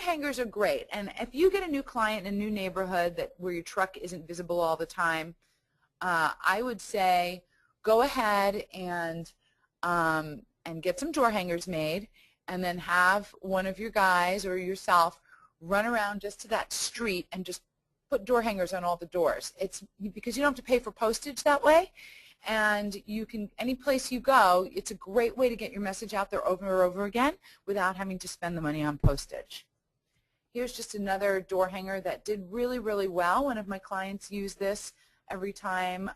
hangers are great, and if you get a new client in a new neighborhood where your truck isn't visible all the time, I would say go ahead and get some door hangers made, and then have one of your guys or yourself run around just to that street and just put door hangers on all the doors. It's because you don't have to pay for postage that way, and you can, any place you go, it's a great way to get your message out there over and over again without having to spend the money on postage. Here's just another door hanger that did really, really well. One of my clients used this every time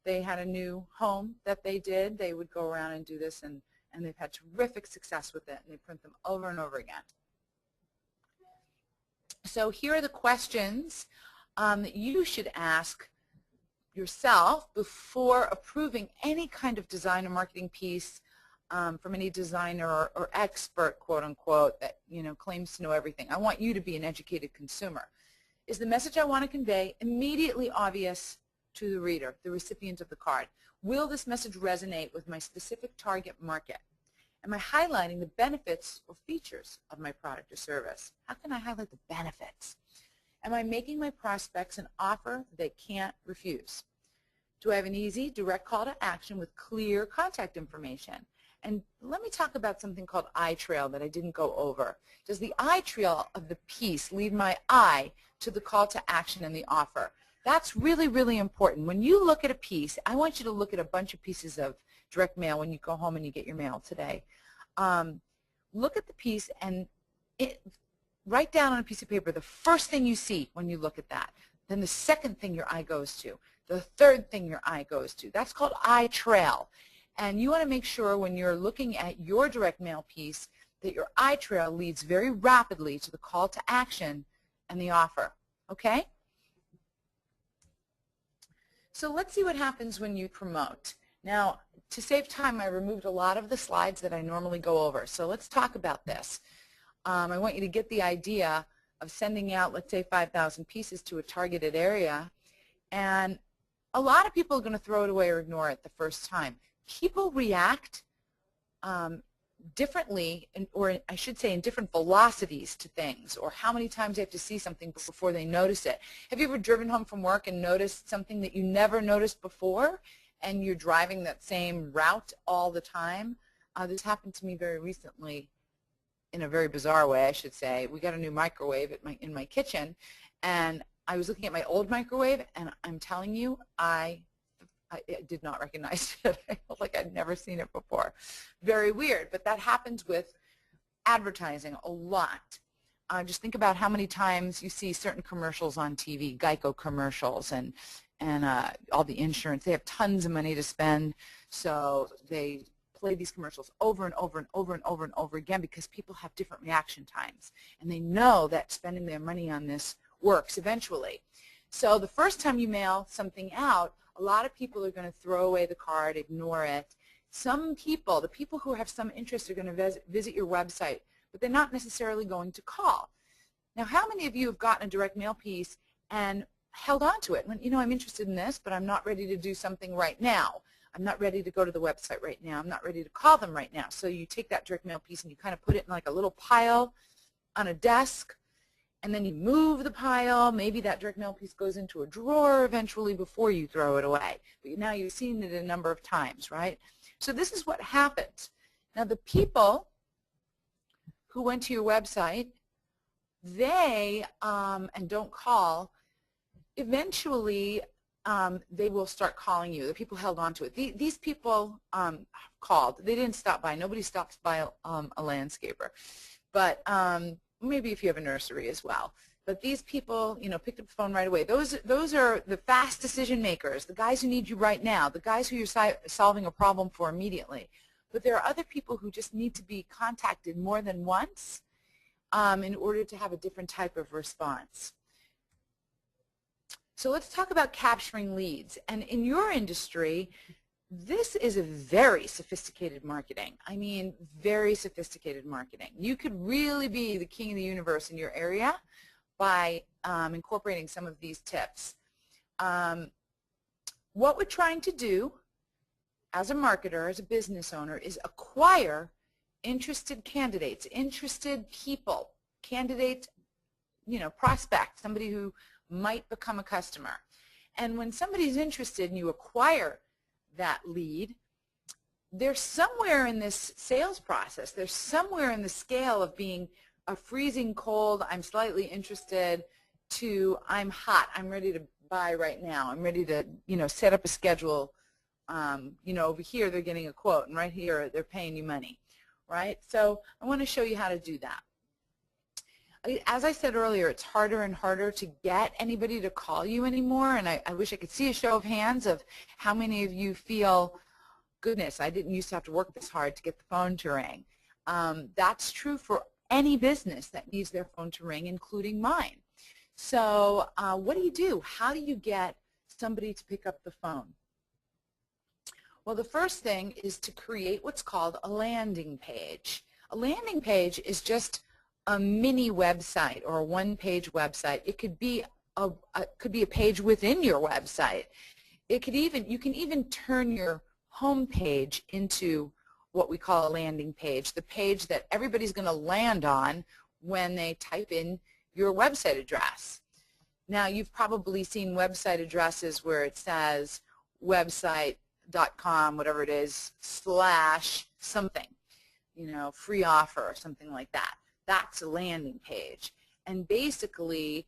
they had a new home that they did. They would go around and do this, and they've had terrific success with it, and they print them over and over again. So here are the questions that you should ask yourself before approving any kind of design or marketing piece from any designer or expert, quote unquote, that claims to know everything. I want you to be an educated consumer. Is the message I want to convey immediately obvious to the reader, the recipient of the card? Will this message resonate with my specific target market? Am I highlighting the benefits or features of my product or service? How can I highlight the benefits? Am I making my prospects an offer they can't refuse? Do I have an easy, direct call to action with clear contact information? And let me talk about something called eye trail that I didn't go over. Does the eye trail of the piece lead my eye to the call to action and the offer? That's really, really important. When you look at a piece, I want you to look at a bunch of pieces of direct mail when you go home and you get your mail today. Look at the piece and write down on a piece of paper the first thing you see when you look at that. Then the second thing your eye goes to. The third thing your eye goes to. That's called eye trail. And you want to make sure when you're looking at your direct mail piece that your eye trail leads very rapidly to the call to action and the offer. Okay? So let's see what happens when you promote. Now, to save time, I removed a lot of the slides that I normally go over. So let's talk about this. I want you to get the idea of sending out, let's say, 5,000 pieces to a targeted area, and a lot of people are going to throw it away or ignore it the first time. People react differently, or I should say in different velocities to things, or how many times they have to see something before they notice it. Have you ever driven home from work and noticed something that you never noticed before, and you're driving that same route all the time? This happened to me very recently in a very bizarre way, I should say. We got a new microwave in my kitchen, and I was looking at my old microwave, and I'm telling you, I did not recognize it. I felt like I'd never seen it before. Very weird, but that happens with advertising a lot. Just think about how many times you see certain commercials on TV, Geico commercials, and all the insurance. They have tons of money to spend, so they play these commercials over and over and over and over and over again because people have different reaction times, and they know that spending their money on this works eventually. So the first time you mail something out, a lot of people are going to throw away the card, ignore it. Some people, the people who have some interest, are going to visit your website, but they're not necessarily going to call. Now, how many of you have gotten a direct mail piece and held on to it? I'm interested in this, but I'm not ready to do something right now. I'm not ready to go to the website right now. I'm not ready to call them right now. So you take that direct mail piece and you kind of put it in like a little pile on a desk, and then you move the pile. Maybe that direct mail piece goes into a drawer eventually before you throw it away. But now you've seen it a number of times, right? So this is what happens. Now the people who went to your website, they, and don't call, eventually they will start calling you. The people held on to it. These people called. They didn't stop by. Nobody stops by a landscaper. But maybe if you have a nursery as well. But these people, picked up the phone right away. Those are the fast decision makers, the guys who need you right now, the guys who you're solving a problem for immediately. But there are other people who just need to be contacted more than once in order to have a different type of response. So let's talk about capturing leads. And in your industry, this is a very sophisticated marketing. I mean, very sophisticated marketing. You could really be the king of the universe in your area by incorporating some of these tips. What we're trying to do as a marketer, as a business owner, is acquire interested candidates, interested people, candidate, prospect, somebody who might become a customer. And when somebody's interested and you acquire that lead, they're somewhere in this sales process. They're somewhere in the scale of being a freezing cold, I'm slightly interested, to I'm hot, I'm ready to buy right now. I'm ready to, set up a schedule. Over here they're getting a quote, and right here they're paying you money, right? So I want to show you how to do that. As I said earlier, it's harder and harder to get anybody to call you anymore, and I wish I could see a show of hands of how many of you feel, goodness, I didn't used to have to work this hard to get the phone to ring. That's true for any business that needs their phone to ring, including mine. So what do? How do you get somebody to pick up the phone? Well, the first thing is to create what's called a landing page. A landing page is just a mini website or a one-page website. It could be a page within your website. You can even turn your home page into what we call a landing page, the page that everybody's going to land on when they type in your website address. Now, you've probably seen website addresses where it says website.com, whatever it is, / something, free offer or something like that. That's a landing page. And basically,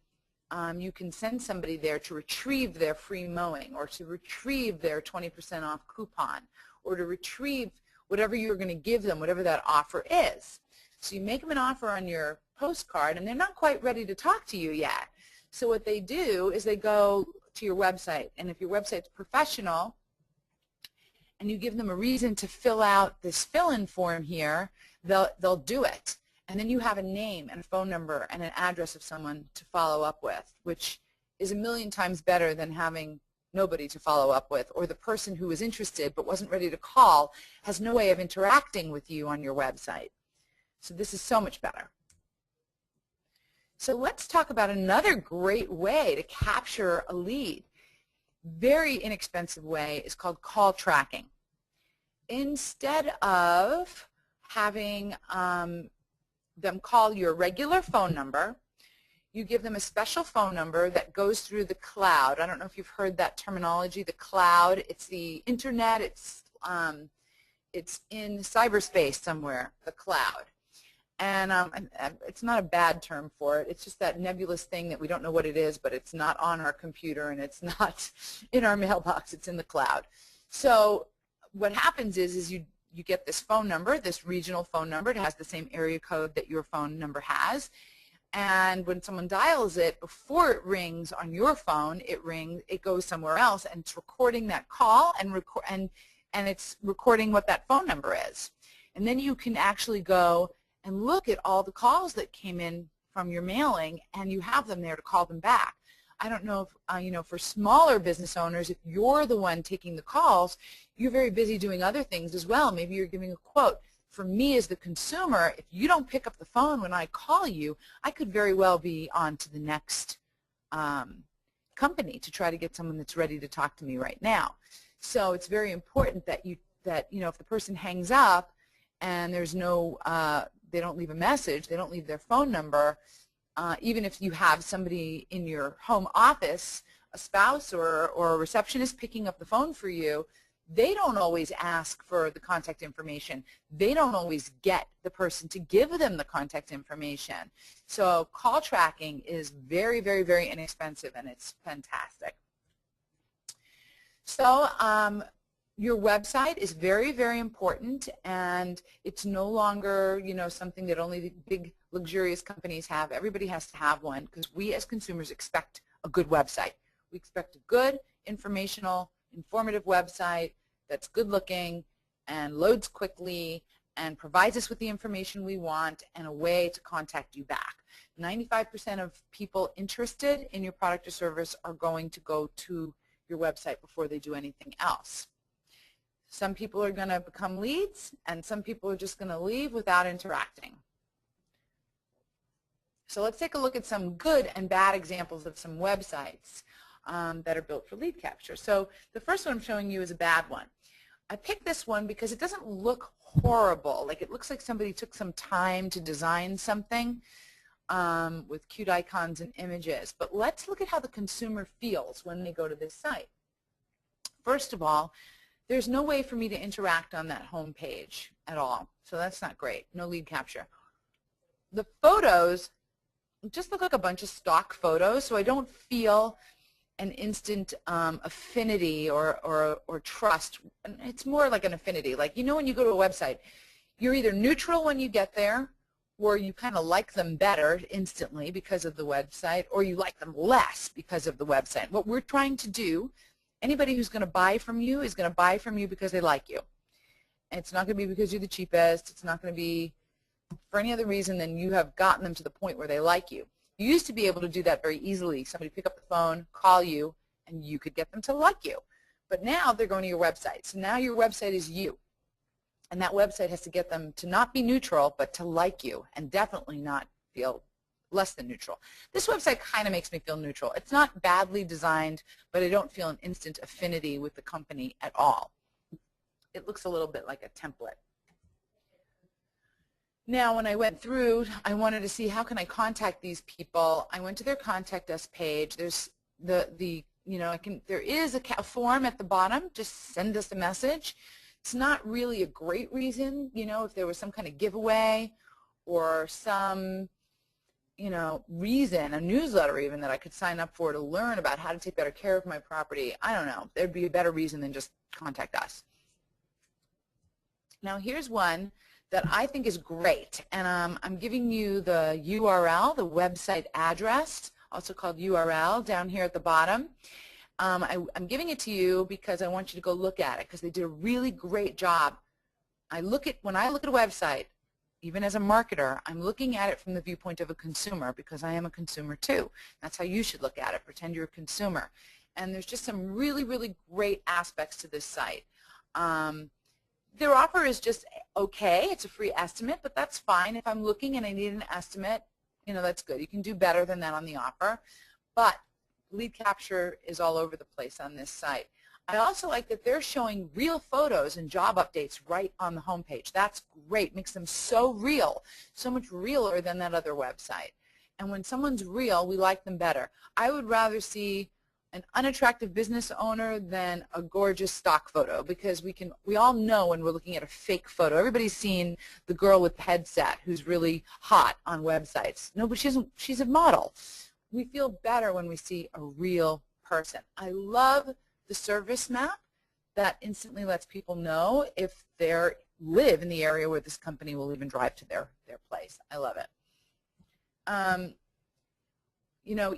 you can send somebody there to retrieve their free mowing, or to retrieve their 20% off coupon, or to retrieve whatever you're going to give them, whatever that offer is. So you make them an offer on your postcard, and they're not quite ready to talk to you yet. So what they do is they go to your website, and if your website's professional, and you give them a reason to fill out this fill-in form here, they'll do it. And then you have a name and a phone number and an address of someone to follow up with, which is 1,000,000 times better than having nobody to follow up with, or the person who was interested but wasn't ready to call has no way of interacting with you on your website. So this is so much better. So let's talk about another great way to capture a lead. Very inexpensive way is called call tracking. Instead of having them call your regular phone number, you give them a special phone number that goes through the cloud. I don't know if you've heard that terminology, the cloud. It's the internet. It's in cyberspace somewhere, the cloud. And it's not a bad term for it. It's just that nebulous thing that we don't know what it is, but it's not on our computer and it's not in our mailbox. It's in the cloud. So what happens is you get this phone number, this regional phone number. It has the same area code that your phone number has. And when someone dials it, before it rings on your phone, it goes somewhere else, and it's recording that call and it's recording what that phone number is. And then you can actually go and look at all the calls that came in from your mailing, and you have them there to call them back. I don't know if, for smaller business owners, if you're the one taking the calls, you're very busy doing other things as well. Maybe you're giving a quote. For me as the consumer, if you don't pick up the phone when I call you, I could very well be on to the next company to try to get someone that's ready to talk to me right now. So it's very important that if the person hangs up and there's no, they don't leave a message, they don't leave their phone number, even if you have somebody in your home office, a spouse or a receptionist picking up the phone for you, they don't always ask for the contact information. They don't always get the person to give them the contact information. So call tracking is very, very, very inexpensive, and it's fantastic. So your website is very, very important, and it's no longer, something that only the big luxurious companies have. Everybody has to have one, because we as consumers expect a good website. We expect a good, informational, informative website that's good looking and loads quickly and provides us with the information we want and a way to contact you back. 95% of people interested in your product or service are going to go to your website before they do anything else. Some people are going to become leads, and some people are just going to leave without interacting. So let's take a look at some good and bad examples of some websites that are built for lead capture. So the first one I'm showing you is a bad one. I picked this one because it doesn't look horrible. Like, it looks like somebody took some time to design something. with cute icons and images. But let's look at how the consumer feels when they go to this site. First of all, there's no way for me to interact on that home page at all, so that's not great. No lead capture. The photos just look like a bunch of stock photos, so I don't feel an instant affinity or trust. It's more like an affinity. Like, you know, when you go to a website, you're either neutral when you get there, or you kind of like them better instantly because of the website, or you like them less because of the website. What we're trying to do, anybody who's going to buy from you is going to buy from you because they like you. And it's not going to be because you're the cheapest. It's not going to be for any other reason than you have gotten them to the point where they like you. You used to be able to do that very easily. Somebody pick up the phone, call you, and you could get them to like you. But now they're going to your website. So now your website is you. And that website has to get them to not be neutral, but to like you, and definitely not feel less than neutral. This website kind of makes me feel neutral. It's not badly designed, but I don't feel an instant affinity with the company at all. It looks a little bit like a template. Now, when I went through, I wanted to see how can I contact these people. I went to their contact us page. There's there is a form at the bottom. Just send us a message. It's not really a great reason, if there was some kind of giveaway or some, reason, a newsletter even that I could sign up for to learn about how to take better care of my property. I don't know. There'd be a better reason than just contact us. Now, here's one that I think is great, and I'm giving you the URL, the website address, also called URL, down here at the bottom. I'm giving it to you because I want you to go look at it, because they did a really great job. When I look at a website, even as a marketer, I'm looking at it from the viewpoint of a consumer, because I am a consumer too. That's how you should look at it. Pretend you're a consumer. And there's just some really, really great aspects to this site. Their offer is just okay. It's a free estimate, but that's fine. If I'm looking and I need an estimate, that's good. You can do better than that on the offer. But lead capture is all over the place on this site. I also like that they're showing real photos and job updates right on the homepage. That's great. Makes them so real, so much realer than that other website. And when someone's real, we like them better. I would rather see an unattractive business owner than a gorgeous stock photo, because we all know when we're looking at a fake photo. Everybody's seen the girl with the headset who's really hot on websites. No, but she's a model. We feel better when we see a real person. I love the service map that instantly lets people know if they live in the area where this company will even drive to their place. I love it.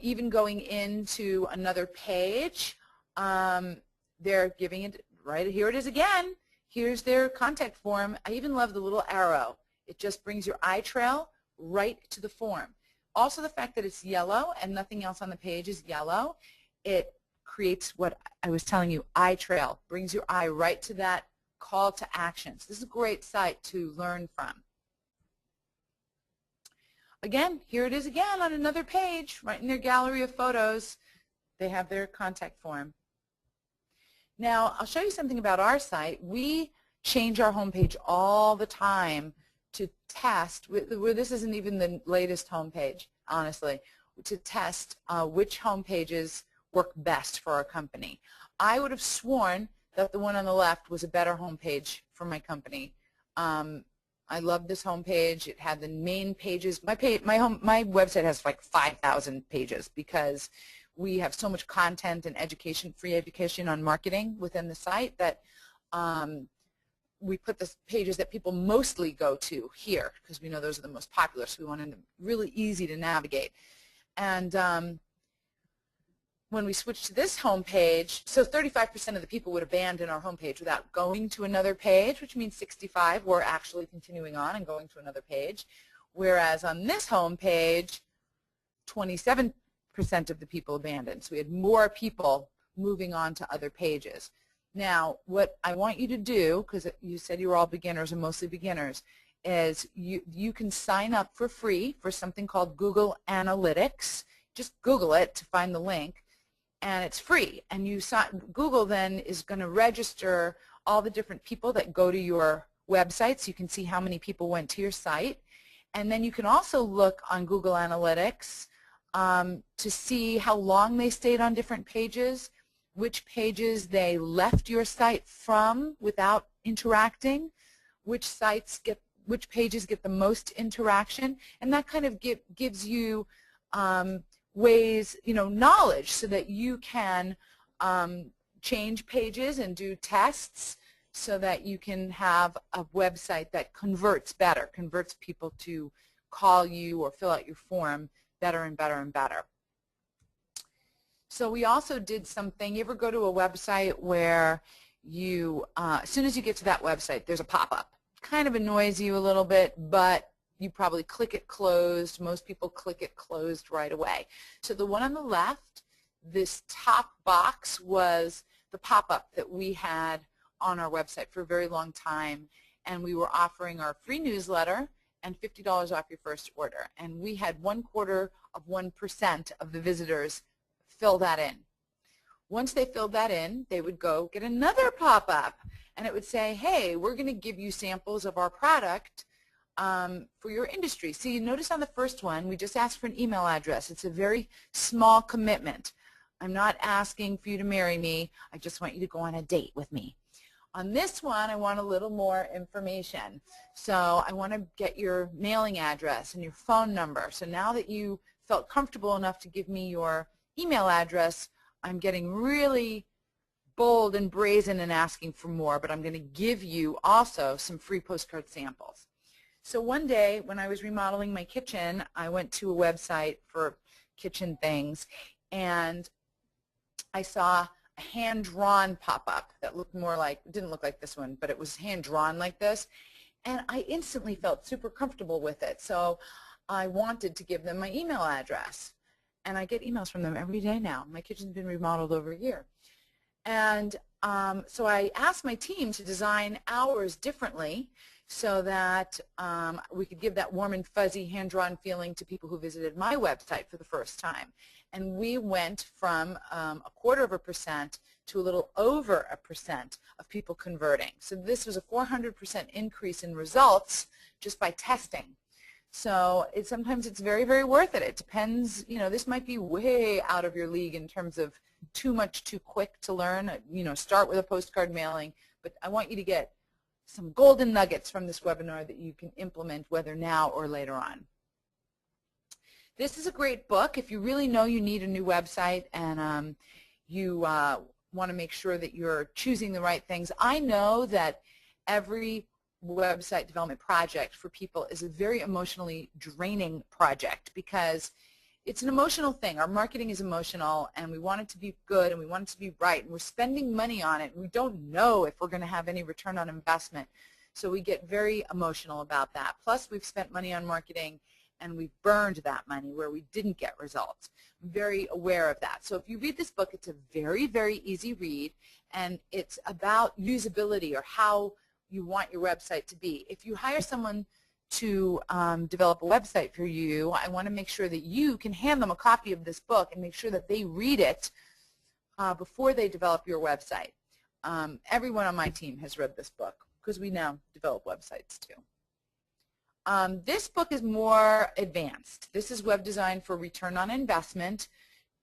Even going into another page, they're giving it, right here it is again. Here's their contact form. I even love the little arrow. It just brings your eye trail right to the form. Also, the fact that it's yellow and nothing else on the page is yellow, it creates what I was telling you, eye trail, brings your eye right to that call to actions. This is a great site to learn from. Again, here it is again on another page, right in their gallery of photos. They have their contact form. Now, I'll show you something about our site. We change our homepage all the time to test, this isn't even the latest homepage, honestly, to test which homepages work best for our company. I would have sworn that the one on the left was a better homepage for my company. I love this homepage. It had the main pages. My website has like 5,000 pages because we have so much content and education, free education on marketing within the site that we put the pages that people mostly go to here because we know those are the most popular, so we want them really easy to navigate. And when we switch to this home page, so 35% of the people would abandon our home page without going to another page, which means 65 were actually continuing on and going to another page, whereas on this home page, 27% of the people abandoned. So we had more people moving on to other pages. Now, what I want you to do, because you said you were all beginners or mostly beginners, is you can sign up for free for something called Google Analytics. Just Google it to find the link, and it's free. And Google then is going to register all the different people that go to your website, so you can see how many people went to your site. And then you can also look on Google Analytics to see how long they stayed on different pages, which pages they left your site from without interacting, which pages get the most interaction, and that kind of gives you ways, knowledge so that you can change pages and do tests so that you can have a website that converts better, converts people to call you or fill out your form better and better and better. So we also did something. You ever go to a website where you, as soon as you get to that website, there's a pop-up. Kind of annoys you a little bit, but you probably click it closed. Most people click it closed right away. So the one on the left, this top box was the pop-up that we had on our website for a very long time, and we were offering our free newsletter and $50 off your first order. And we had 0.25% of the visitors fill that in. Once they filled that in, they would go get another pop-up, and it would say, hey, we're going to give you samples of our product for your industry. So you notice on the first one, we just asked for an email address. It's a very small commitment. I'm not asking for you to marry me. I just want you to go on a date with me. On this one, I want a little more information. So I want to get your mailing address and your phone number. So now that you felt comfortable enough to give me your email address, I'm getting really bold and brazen and asking for more, but I'm going to give you also some free postcard samples. So one day when I was remodeling my kitchen, I went to a website for kitchen things, and I saw a hand-drawn pop-up that looked more like, didn't look like this one, but it was hand-drawn like this, and I instantly felt super comfortable with it. So I wanted to give them my email address, and I get emails from them every day now. My kitchen's been remodeled over a year. And so I asked my team to design ours differently so that we could give that warm and fuzzy hand-drawn feeling to people who visited my website for the first time. And we went from 0.25% to a little over 1% of people converting. So this was a 400% increase in results just by testing. So sometimes it's very, very worth it. It depends, this might be way out of your league in terms of too much too quick to learn. Start with a postcard mailing, but I want you to get some golden nuggets from this webinar that you can implement whether now or later on. This is a great book if you really know you need a new website and you want to make sure that you're choosing the right things. I know that every website development project for people is a very emotionally draining project because it's an emotional thing. Our marketing is emotional, and we want it to be good, and we want it to be right, and we're spending money on it, and we don't know if we're going to have any return on investment. So we get very emotional about that. Plus, we've spent money on marketing, and we've burned that money where we didn't get results. I'm very aware of that. So if you read this book, it's a very, very easy read, and it's about usability or how you want your website to be. If you hire someone to develop a website for you, I want to make sure that you can hand them a copy of this book and make sure that they read it before they develop your website. Everyone on my team has read this book because we now develop websites too. This book is more advanced. This is web design for return on investment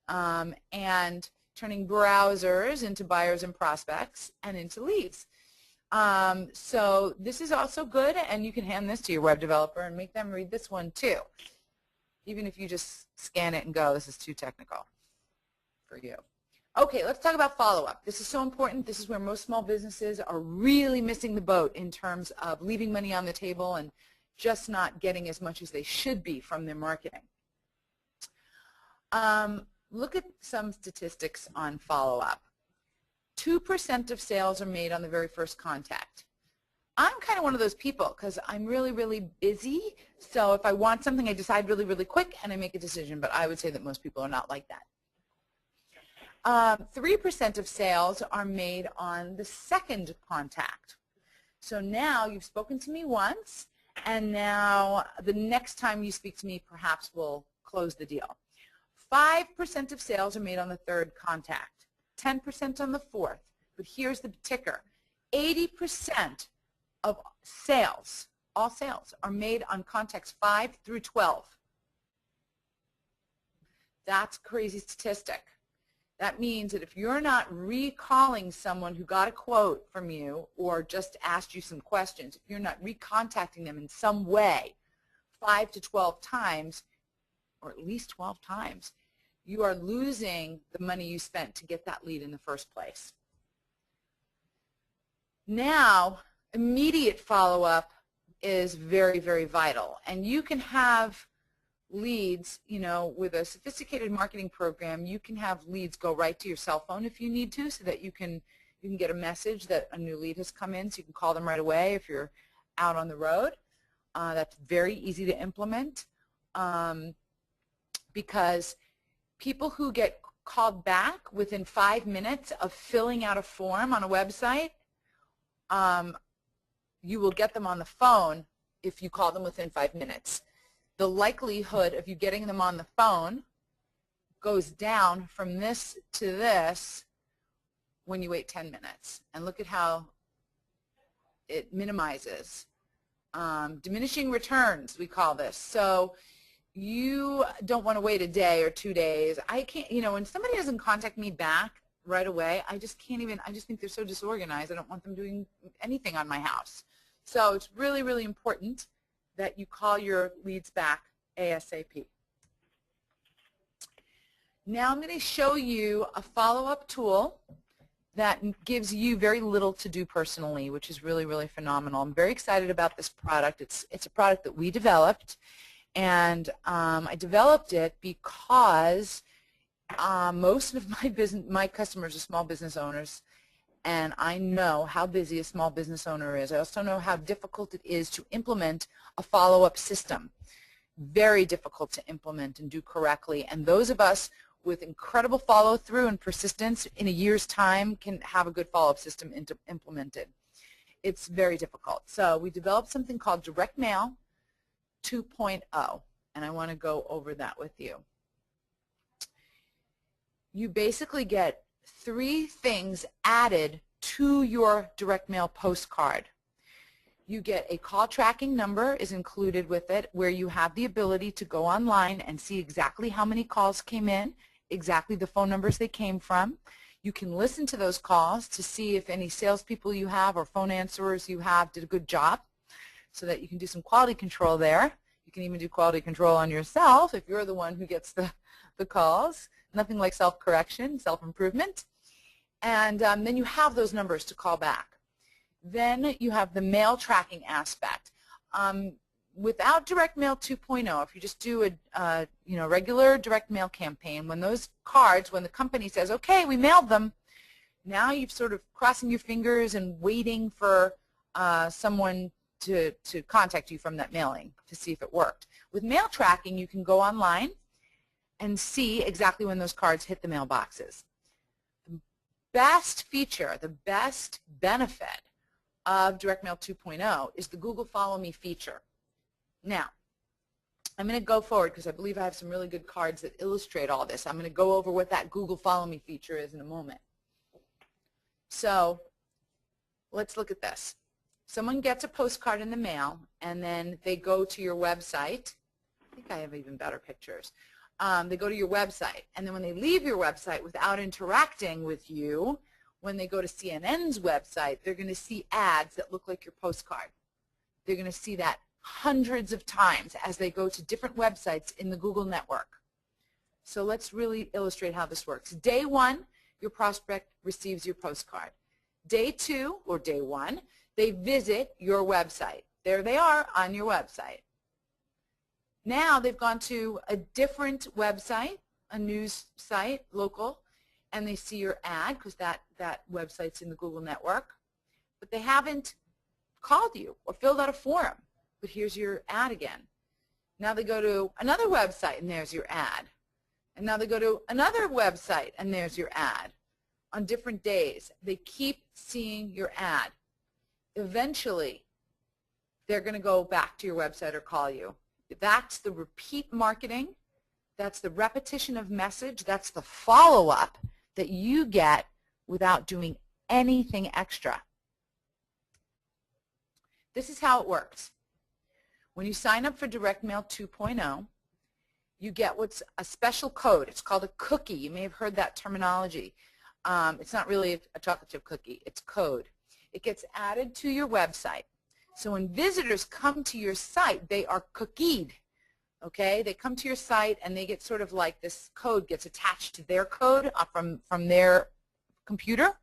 and turning browsers into buyers and prospects and into leads. So this is also good, and you can hand this to your web developer and make them read this one too. Even if you just scan it and go, this is too technical for you. Okay, let's talk about follow-up. This is so important. This is where most small businesses are really missing the boat in terms of leaving money on the table and just not getting as much as they should be from their marketing. Look at some statistics on follow-up. 2% of sales are made on the very first contact. I'm kind of one of those people because I'm really, really busy. So if I want something, I decide really, really quick and I make a decision. But I would say that most people are not like that. 3% of sales are made on the second contact. So now you've spoken to me once, and now the next time you speak to me, perhaps we'll close the deal. 5% of sales are made on the third contact. 10% on the fourth, but here's the ticker. 80% of sales all sales are made on contacts 5 through 12. That's a crazy statistic. That means that if you're not recalling someone who got a quote from you or just asked you some questions, if you're not recontacting them in some way 5 to 12 times, or at least 12 times, you are losing the money you spent to get that lead in the first place. Now, immediate follow-up is very, very vital. And you can have leads, you know, with a sophisticated marketing program, you can have leads go right to your cell phone if you need to, so that you can get a message that a new lead has come in, so you can call them right away if you're out on the road. That's very easy to implement because people who get called back within 5 minutes of filling out a form on a website, you will get them on the phone if you call them within 5 minutes. The likelihood of you getting them on the phone goes down from this to this when you wait 10 minutes. And look at how it minimizes. Diminishing returns, we call this. So you don't want to wait a day or 2 days. I can't, you know, when somebody doesn't contact me back right away, I just can't even, I just think they're so disorganized. I don't want them doing anything on my house. So it's really, really important that you call your leads back ASAP. Now I'm going to show you a follow-up tool that gives you very little to do personally, which is really, really phenomenal. I'm very excited about this product. It's a product that we developed, and I developed it because most of my customers are small business owners, and I know how busy a small business owner is. I also know how difficult it is to implement a follow-up system. Very difficult to implement and do correctly. And those of us with incredible follow-through and persistence in a year's time can have a good follow-up system implemented. It's very difficult. So we developed something called Direct Mail 2.0, and I want to go over that with you. You basically get 3 things added to your direct mail postcard. You get a call tracking number is included with it, where you have the ability to go online and see exactly how many calls came in, exactly the phone numbers they came from. You can listen to those calls to see if any salespeople you have or phone answerers you have did a good job, so that you can do some quality control there. You can even do quality control on yourself if you're the one who gets the calls. Nothing like self-correction, self-improvement. And then you have those numbers to call back. Then you have the mail tracking aspect. Without Direct Mail 2.0, if you just do a regular direct mail campaign, when those cards, when the company says, okay, we mailed them, now you've sort of crossing your fingers and waiting for someone to contact you from that mailing to see if it worked. With mail tracking, you can go online and see exactly when those cards hit the mailboxes. The best feature, the best benefit of Direct Mail 2.0 is the Google Follow Me feature. Now, I'm going to go forward because I believe I have some really good cards that illustrate all this. I'm going to go over what that Google Follow Me feature is in a moment. So let's look at this. Someone gets a postcard in the mail, and then they go to your website. I think I have even better pictures. They go to your website, and then when they leave your website without interacting with you, when they go to CNN's website, they're going to see ads that look like your postcard. They're going to see that hundreds of times as they go to different websites in the Google network. So let's really illustrate how this works. Day 1, your prospect receives your postcard. Day 2, or day 1, they visit your website. There they are on your website. Now they've gone to a different website, a news site, local, and they see your ad because that website's in the Google network. But they haven't called you or filled out a form. But here's your ad again. Now they go to another website, and there's your ad. And now they go to another website, and there's your ad. On different days, they keep seeing your ad. Eventually, they're going to go back to your website or call you. That's the repeat marketing. That's the repetition of message. That's the follow-up that you get without doing anything extra. This is how it works. When you sign up for Direct Mail 2.0, you get what's a special code. It's called a cookie. You may have heard that terminology. It's not really a chocolate chip cookie. It's code. It gets added to your website. So when visitors come to your site, they are cookied. Okay? They come to your site and they get sort of like this code gets attached to their code from their computer.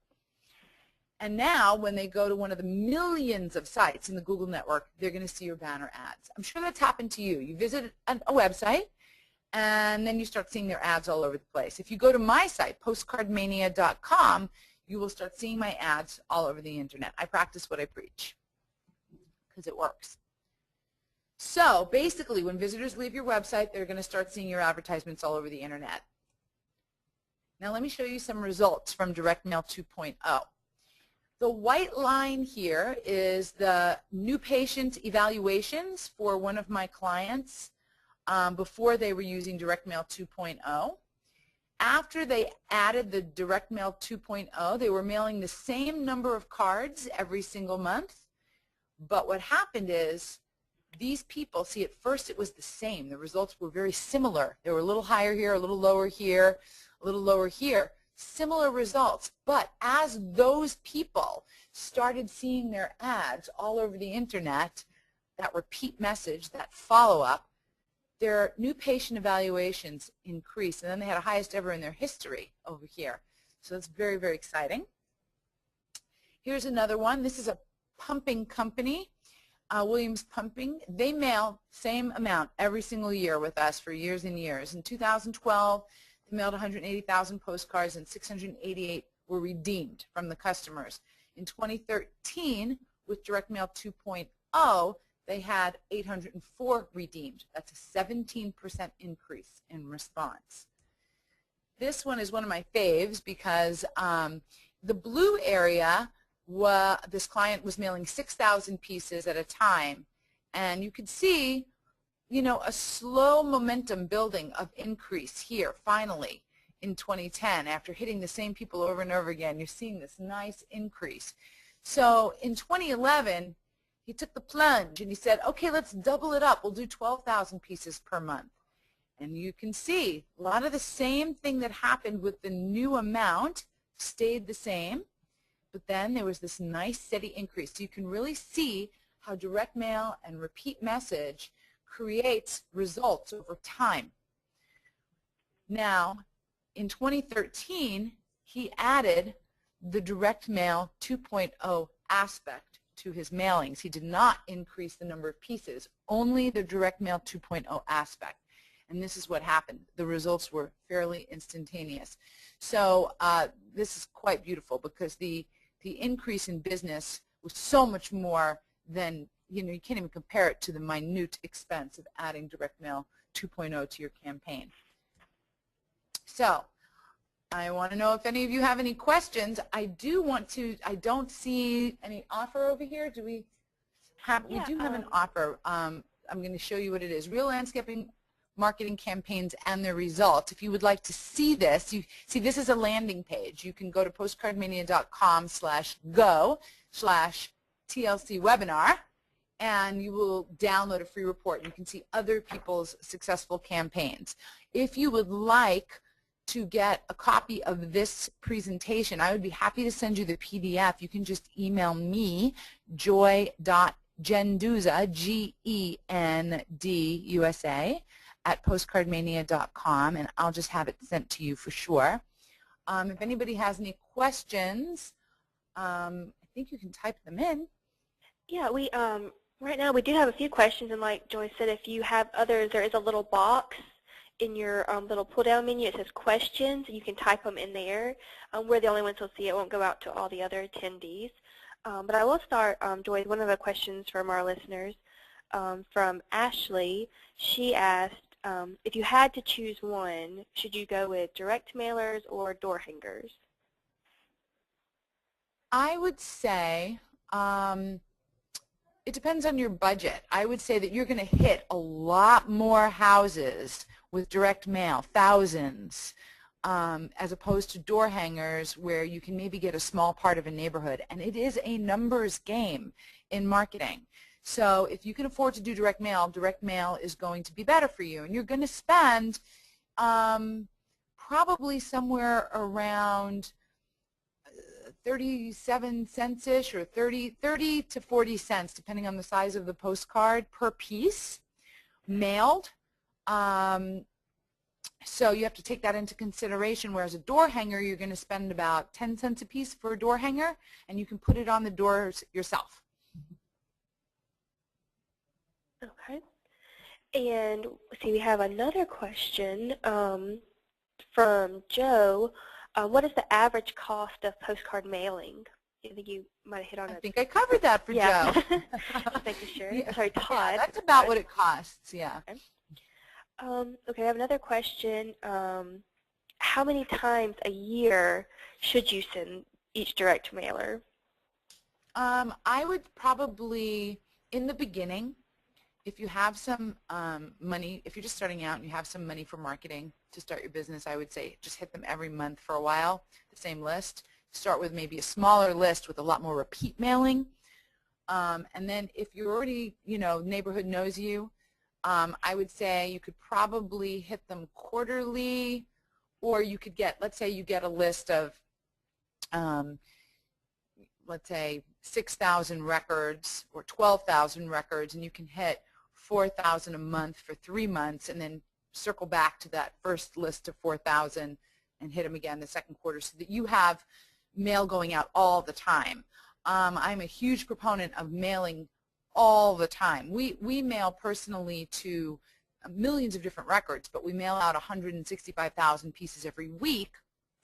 And now when they go to one of the millions of sites in the Google network, they're going to see your banner ads. I'm sure that's happened to you. You visit a website, and then you start seeing their ads all over the place. If you go to my site, postcardmania.com, you will start seeing my ads all over the internet. I practice what I preach because it works. So basically, when visitors leave your website, they're going to start seeing your advertisements all over the internet. Now let me show you some results from Direct Mail 2.0. The white line here is the new patient evaluations for one of my clients before they were using Direct Mail 2.0. After they added the Direct Mail 2.0, they were mailing the same number of cards every single month. But what happened is these people, see, at first it was the same. The results were very similar. They were a little higher here, a little lower here, a little lower here. Similar results. But as those people started seeing their ads all over the internet, that repeat message, that follow-up, their new patient evaluations increased, and then they had a highest ever in their history over here. So that's very, very exciting. Here's another one. This is a pumping company, Williams Pumping. They mail same amount every single year with us for years and years. In 2012, they mailed 180,000 postcards, and 688 were redeemed from the customers. In 2013, with Direct Mail 2.0, they had 804 redeemed. That's a 17% increase in response. This one is one of my faves because the blue area, this client was mailing 6,000 pieces at a time, and you could see, you know, a slow momentum building of increase here finally in 2010 after hitting the same people over and over again. You're seeing this nice increase. So in 2011, he took the plunge and he said, okay, let's double it up. We'll do 12,000 pieces per month. And you can see a lot of the same thing that happened with the new amount stayed the same, but then there was this nice steady increase. So you can really see how direct mail and repeat message creates results over time. Now, in 2013, he added the Direct Mail 2.0 aspect to his mailings. He did not increase the number of pieces, only the Direct Mail 2.0 aspect. And this is what happened. The results were fairly instantaneous. So this is quite beautiful because the increase in business was so much more than, you know, you can't even compare it to the minute expense of adding Direct Mail 2.0 to your campaign. So I want to know if any of you have any questions. I don't see any offer over here. Do we have, we do have an offer. I'm going to show you what it is. Real landscaping marketing campaigns and their results. If you would like to see this, you see this is a landing page. You can go to postcardmania.com/go/TLC webinar, and you will download a free report. You can see other people's successful campaigns. If you would like to get a copy of this presentation, I would be happy to send you the PDF. You can just email me, joy.gendusa, G-E-N-D-U-S-A, @postcardmania.com, and I'll just have it sent to you for sure. If anybody has any questions, I think you can type them in. Yeah, we right now we do have a few questions, and like Joy said, if you have others, there is a little box in your little pull-down menu. It says questions. You can type them in there. We're the only ones who'll see it. It won't go out to all the other attendees. But I will start, Joy, with one of the questions from our listeners. From Ashley, she asked, if you had to choose one, should you go with direct mailers or door hangers? I would say it depends on your budget. I would say that you're going to hit a lot more houses with direct mail, thousands, as opposed to door hangers where you can maybe get a small part of a neighborhood. And it is a numbers game in marketing. So if you can afford to do direct mail is going to be better for you. And you're going to spend probably somewhere around 37 cents-ish, or 30 to 40 cents, depending on the size of the postcard, per piece mailed. So you have to take that into consideration, whereas a door hanger, you're going to spend about 10 cents a piece for a door hanger, and you can put it on the doors yourself. Okay. And see, we have another question from Joe. What is the average cost of postcard mailing? I think you might have hit on it. I think I covered that for Joe. Just making sure. Yeah. Sorry, Todd. Yeah, that's about what it costs, yeah. Okay. Okay, I have another question. How many times a year should you send each direct mailer? I would probably, in the beginning, if you have some money, if you're just starting out and you have some money for marketing to start your business, I would say just hit them every month for a while, the same list. Start with maybe a smaller list with a lot more repeat mailing. And then if you're already, neighborhood knows you, I would say you could probably hit them quarterly, or you could get, let's say you get a list of, let's say 6,000 records or 12,000 records, and you can hit 4,000 a month for 3 months, and then circle back to that first list of 4,000 and hit them again the second quarter, so that you have mail going out all the time. I'm a huge proponent of mailing all the time. We mail personally to millions of different records, but we mail out 165,000 pieces every week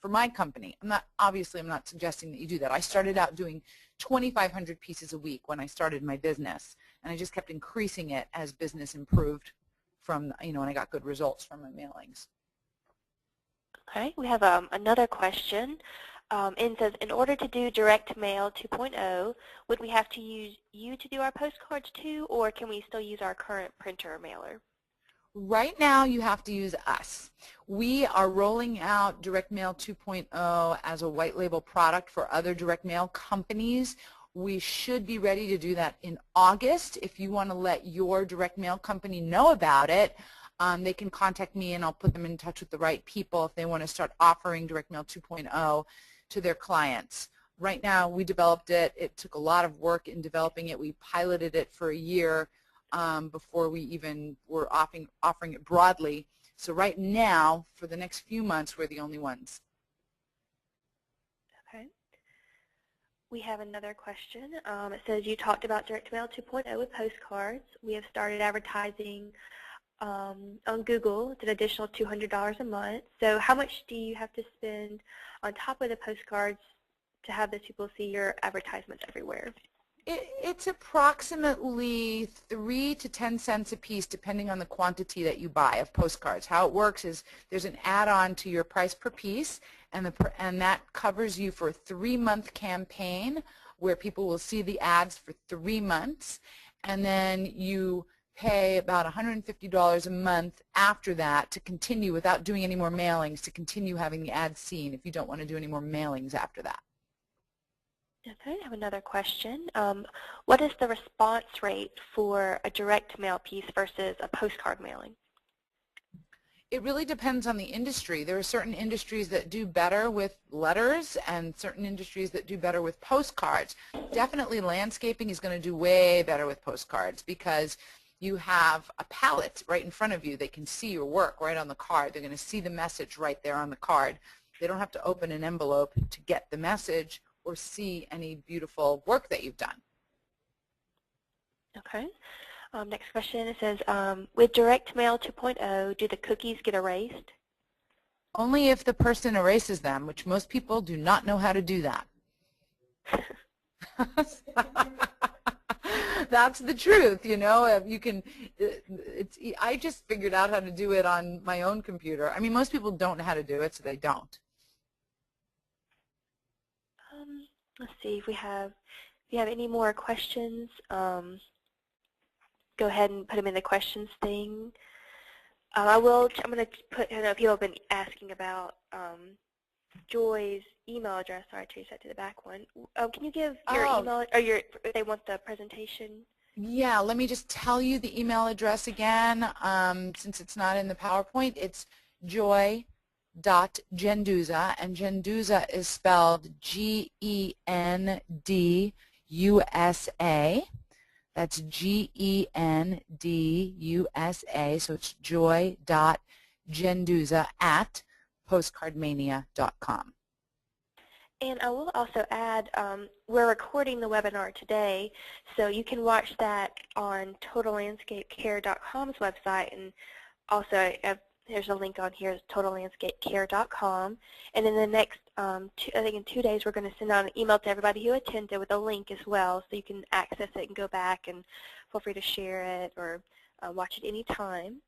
for my company. Obviously I'm not suggesting that you do that. I started out doing 2,500 pieces a week when I started my business, and I just kept increasing it as business improved from, and I got good results from my mailings. Okay, we have another question. And says, in order to do direct mail 2.0, would we have to use you to do our postcards too, or can we still use our current printer or mailer? Right now you have to use us. We are rolling out Direct Mail 2.0 as a white label product for other direct mail companies. We should be ready to do that in August. If you want to let your direct mail company know about it, they can contact me and I'll put them in touch with the right people if they want to start offering Direct Mail 2.0 to their clients. Right now we developed it. It took a lot of work in developing it. We piloted it for a year before we even were offering it broadly. So right now, for the next few months, we're the only ones. Okay. We have another question. It says, you talked about Direct Mail 2.0 with postcards. We have started advertising on Google. It's an additional $200 a month. So how much do you have to spend on top of the postcards to have those people see your advertisements everywhere? It's approximately 3 to 10 cents a piece, depending on the quantity that you buy of postcards. How it works is there's an add-on to your price per piece, and that covers you for a 3-month campaign where people will see the ads for 3 months, and then you pay about $150 a month after that to continue, without doing any more mailings, to continue having the ads seen if you don't want to do any more mailings after that. Okay, I have another question. What is the response rate for a direct mail piece versus a postcard mailing? It really depends on the industry. There are certain industries that do better with letters and certain industries that do better with postcards. Definitely landscaping is going to do way better with postcards because you have a palette right in front of you. They can see your work right on the card. They're going to see the message right there on the card. They don't have to open an envelope to get the message or see any beautiful work that you've done. Okay. Next question, it says, with Direct Mail 2.0, do the cookies get erased? Only if the person erases them, which most people do not know how to do that. That's the truth, you can, I just figured out how to do it on my own computer. I mean, most people don't know how to do it, so they don't. Let's see if you have any more questions. Go ahead and put them in the questions thing. I'm going to put, I know people have been asking about Joy's email address. Sorry, I changed that to the back one. Can you give your email, or if they want the presentation? Yeah, let me just tell you the email address again, since it's not in the PowerPoint. It's joy.gendusa, and Gendusa is spelled Gendusa. That's Gendusa, so it's joy.gendusa at postcardmania.com. And I will also add, we're recording the webinar today, so you can watch that on TotalLandscapeCare.com's website, and also there's a link on here, TotalLandscapeCare.com. And in the next, I think in 2 days, we're going to send out an email to everybody who attended with a link as well, so you can access it and go back and feel free to share it or watch it anytime.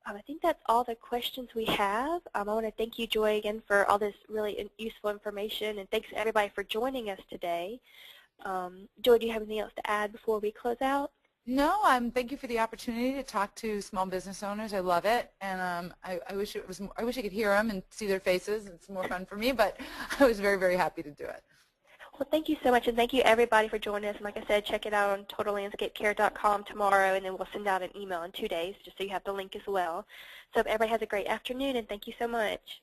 I think that's all the questions we have. I want to thank you, Joy, again for all this really useful information, and thanks everybody for joining us today. Joy, do you have anything else to add before we close out? No, thank you for the opportunity to talk to small business owners. I love it, and I wish I wish I could hear them and see their faces. It's more fun for me, but I was very, very happy to do it. Well, thank you so much, and thank you everybody for joining us. And like I said, check it out on TotalLandscapeCare.com tomorrow, and then we'll send out an email in 2 days just so you have the link as well. So everybody has a great afternoon, and thank you so much.